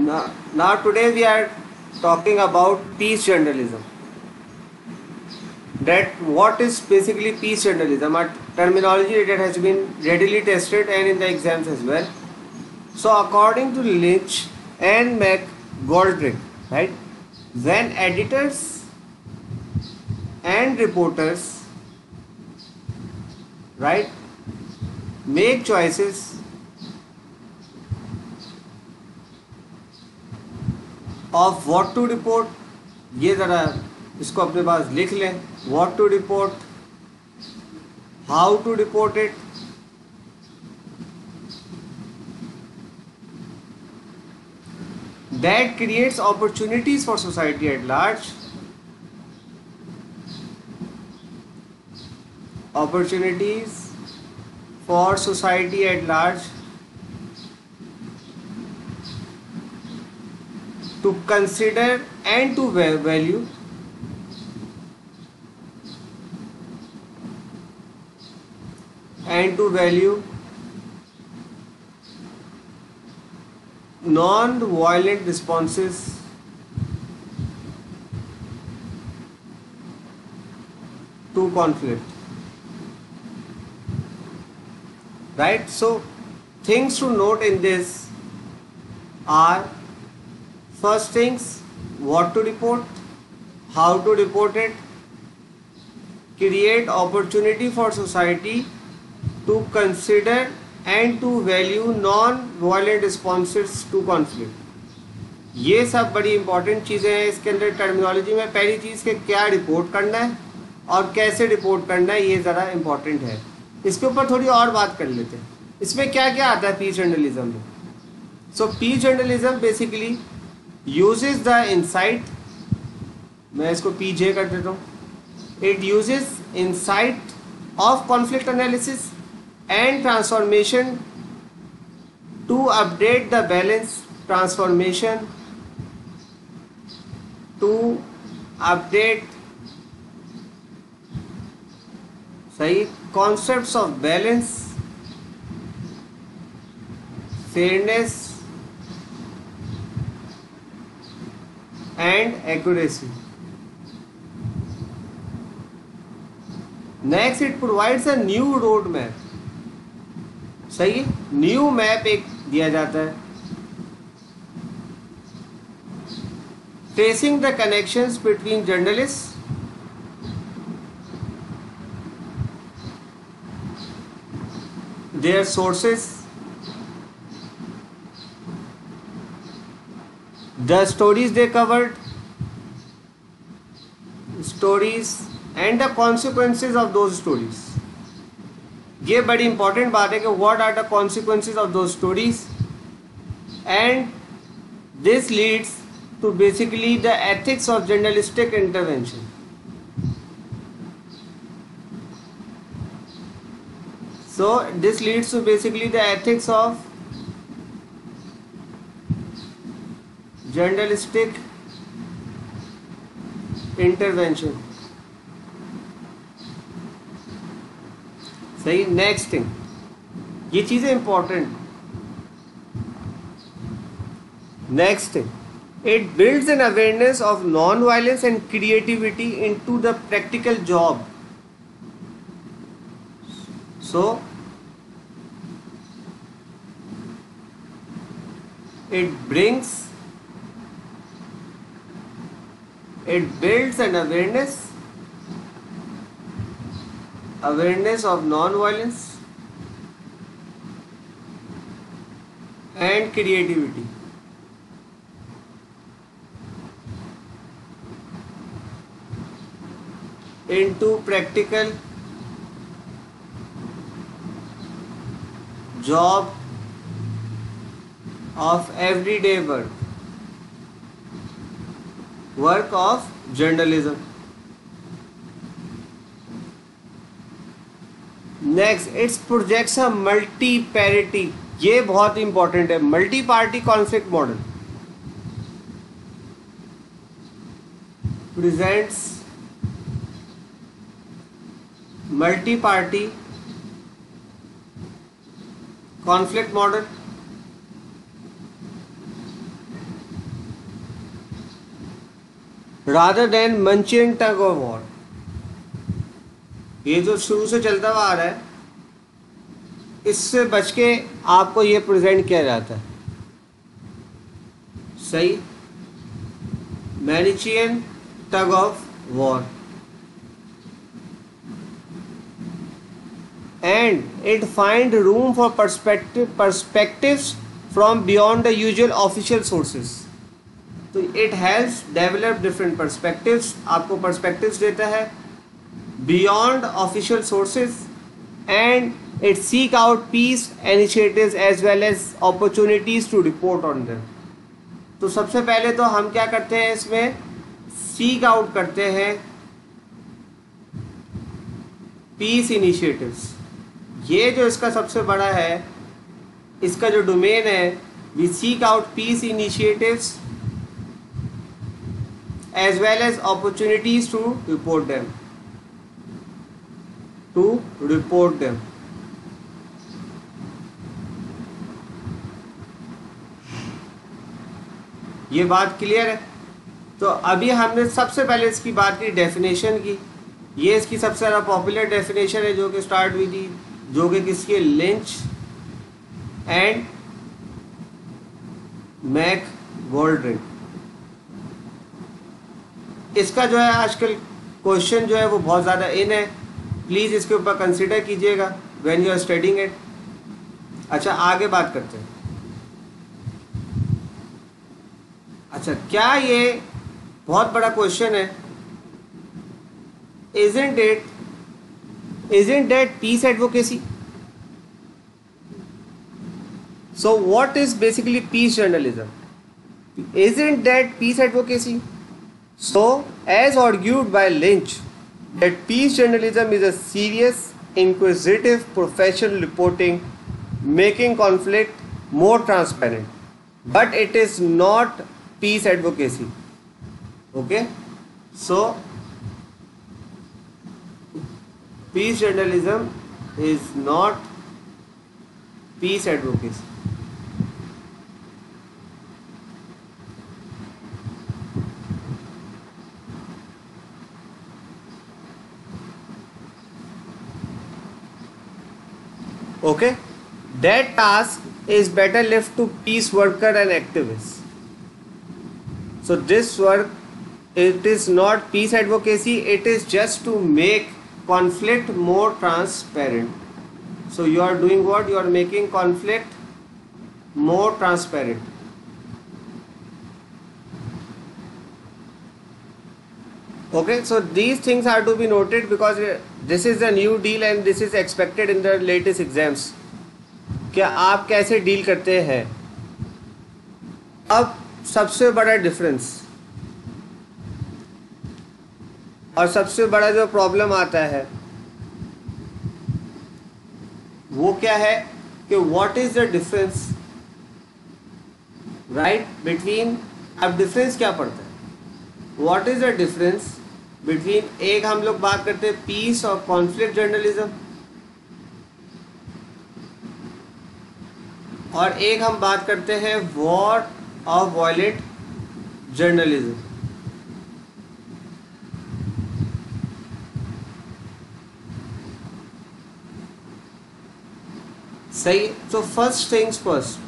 Now today we are talking about peace journalism. That what is basically peace journalism? A terminology that has been readily tested and in the exams as well. So according to Lynch and McGoldrick, right, when editors and reporters, right, make choices of what to report, ये ज़रा इसको अपने पास लिख लें. What to report, how to report it, that creates opportunities for society at large. Opportunities for society at large to consider and to value non-violent responses to conflict. Right? So things to note in this are, first things, what to report, how to report it, create opportunity for society to consider and to value non-violent responses to conflict. ये सब बड़ी important चीज़ें हैं इसके अंदर terminology में. पहली चीज़ कि क्या रिपोर्ट करना है और कैसे रिपोर्ट करना है, ये ज़रा इम्पॉर्टेंट है. इसके ऊपर थोड़ी और बात कर लेते हैं. इसमें क्या क्या आता है पीस जर्नलिज्म में. So peace journalism basically uses the insight, मैं इसको पीजे कर देता हूँ. It uses insight of conflict analysis and transformation to update the balance, transformation to update सही concepts of balance, fairness and accuracy. Next, it provides a new road map. सही, new map एक दिया जाता है. Tracing the connections between journalist, their sources, the stories they covered, stories and the consequences of those stories. ये बड़ी important बात है कि what are the consequences of those stories, and this leads to basically the ethics of journalistic intervention. So this leads to basically the ethics of journalistic intervention. सही. Next thing, ये चीज़ें important. Next thing, it builds an awareness of non violence and creativity into the practical job. So it builds an awareness of non-violence and creativity into practical job of everyday work of journalism. Next, it's projects a multi parity. ये बहुत important है. Multi party conflict model presents multi party conflict model rather than Manchian tug of war। ये जो शुरू से चलता हुआ आ रहा है, इससे बच के आपको ये प्रेजेंट किया जाता है। सही, Manichean tug of war. And it find room for perspectives from beyond the usual official sources। तो it helps develop different perspectives, आपको perspectives देता है beyond official sources, and it seek out peace initiatives as well as opportunities to report on them। तो सबसे पहले तो हम क्या करते हैं, इसमें seek out करते हैं peace initiatives। ये जो इसका सबसे बड़ा है, इसका जो डोमेन है, we seek out peace initiatives as well as opportunities to report them. ये बात क्लियर है। तो अभी हमने सबसे पहले इसकी बात की, डेफिनेशन की। ये इसकी सबसे ज़्यादा पॉपुलर डेफिनेशन है जो कि स्टार्ट हुई थी, जो कि किसके, लिंच एंड मैक गोल्डरिन। इसका जो है आजकल क्वेश्चन जो है वो बहुत ज़्यादा इन है, प्लीज़ इसके ऊपर कंसिडर कीजिएगा when you are studying it. अच्छा, आगे बात करते हैं। अच्छा, क्या ये बहुत बड़ा क्वेश्चन है, isn't that peace advocacy? So what is basically peace journalism? Isn't that peace advocacy? So, as argued by Lynch, that peace journalism is a serious, inquisitive, professional reporting, making conflict more transparent, but it is not peace advocacy. Okay, so peace journalism is not peace advocacy। Okay, that task is better left to peace worker and activists। So this work, it is not peace advocacy, it is just to make conflict more transparent। So you are doing what? You are making conflict more transparent। Okay, so these things are to be noted because this is a new deal and this is expected in the latest exams। क्या आप कैसे deal करते हैं? अब सबसे बड़ा difference और सबसे बड़ा जो प्रॉब्लम आता है वो क्या है कि what is the difference, right, between. अब डिफरेंस क्या पड़ता है, what is the difference between, एक हम लोग बात करते हैं पीस और कॉन्फ्लिक्ट जर्नलिज्म, और एक हम बात करते हैं वॉर और वायलेंट जर्नलिज्म। सही। तो फर्स्ट थिंग्स फर्स्ट,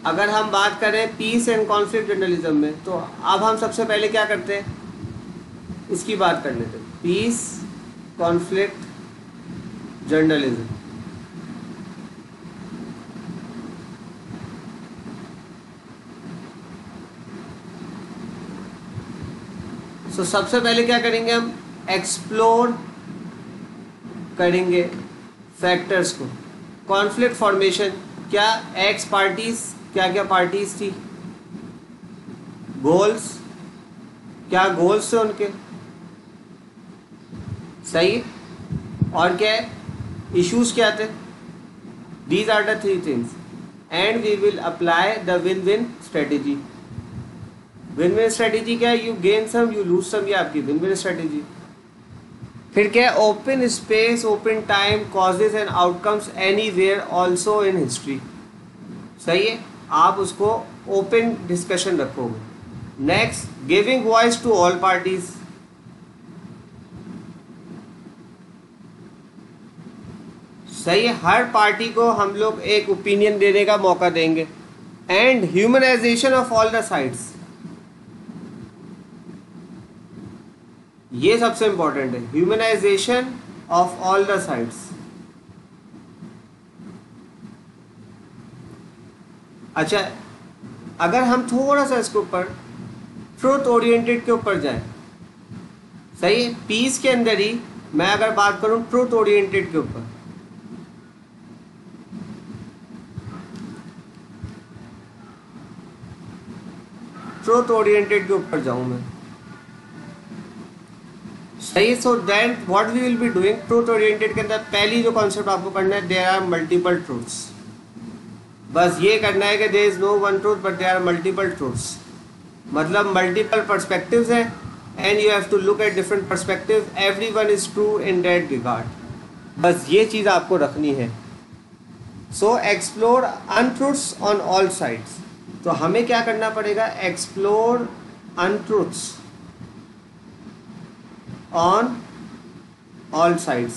अगर हम बात करें पीस एंड कॉन्फ्लिक्ट जर्नलिज्म में, तो अब हम सबसे पहले क्या करते हैं, इसकी बात कर लेते हैं, पीस कॉन्फ्लिक्ट जर्नलिज्म। तो सबसे पहले क्या करेंगे, हम एक्सप्लोर करेंगे फैक्टर्स को। कॉन्फ्लिक्ट फॉर्मेशन, क्या एक्स पार्टीज, क्या क्या पार्टीज थी, गोल्स, क्या गोल्स थे उनके, सही, और क्या इश्यूज क्या थे। These are the three things and we will apply the win win strategy. Win win strategy क्या है, you gain some you lose some, ये आपकी विन विन स्ट्रेटेजी। फिर क्या है, open space, open time, causes and outcomes anywhere also in history. सही है, आप उसको ओपन डिस्कशन रखोगे। Next, giving voice to all parties. सही है, हर पार्टी को हम लोग एक ओपिनियन देने का मौका देंगे। And humanisation of all the sides, ये सबसे इंपॉर्टेंट है, humanisation of all the sides. अच्छा, अगर हम थोड़ा सा इसके ऊपर ट्रूथ ओरिएंटेड के ऊपर जाए, सही है, पीस के अंदर ही मैं अगर बात करूं ट्रूथ ओरिएंटेड के ऊपर, ट्रूथ ओरिएंटेड के ऊपर जाऊं मैं, सही। So then what we will be doing, truth oriented के अंदर पहली जो कॉन्सेप्ट आपको करना है, देयर आर मल्टीपल ट्रूथ्स। बस ये करना है कि there is no one truth but there are multiple truths, मतलब मल्टीपल पर्सपेक्टिव्स हैं and you have to look at different perspective, everyone is true in that regard. बस ये चीज़ आपको रखनी है। So explore untruths on all sides. तो हमें क्या करना पड़ेगा, explore untruths on all sides,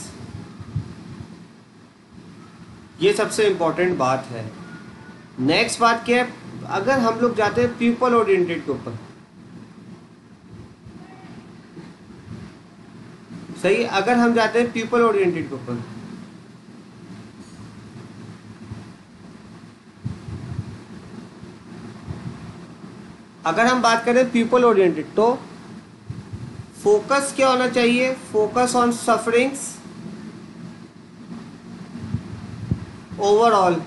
ये सबसे इंपॉर्टेंट बात है। नेक्स्ट बात क्या है, अगर हम लोग जाते हैं पीपल ओरिएंटेड के ऊपर, सही, अगर हम जाते हैं पीपल ओरिएंटेड के ऊपर, अगर हम बात करें पीपल ओरिएंटेड, तो फोकस क्या होना चाहिए, फोकस ऑन सफरिंग्स ओवरऑल,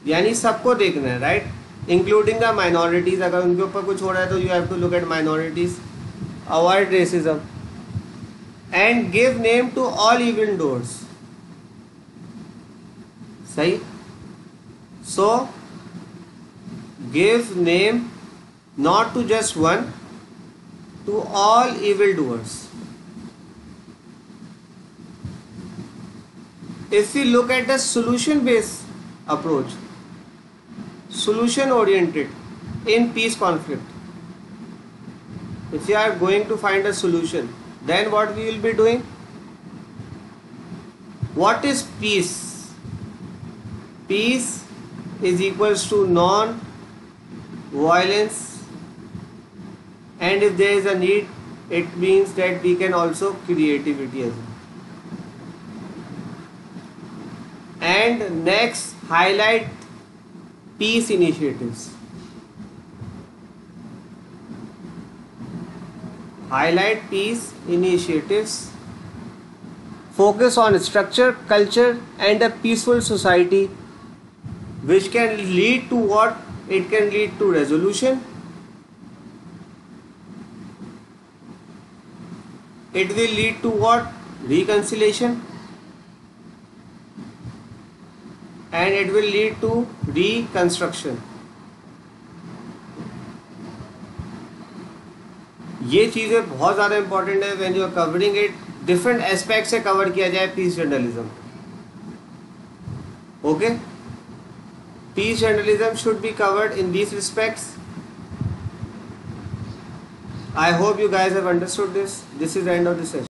यानी सबको देखना है, राइट, इंक्लूडिंग द माइनॉरिटीज। अगर उनके ऊपर कुछ हो रहा है तो you have to look at minorities, avoid racism and give name to all evil doers, सही। So give name not to just one, to all evildoers. If we look at the solution based approach, solution oriented in peace conflict, if we are going to find a solution, then what we will be doing, what is peace? Peace is equals to non violence, and if there is a need, it means that we can also creativity as well. And next, highlight peace initiatives. Highlight peace initiatives. Focus on structure, culture, and a peaceful society, which can lead to what? It can lead to resolution. It will lead to what? Reconciliation. And it will lead to reconstruction. ये चीज़ें बहुत ज़्यादा important है when you are covering it, different aspect से cover किया जाए peace journalism. Okay, peace journalism should be covered in these respects. I hope you guys have understood this. This is the end of the session.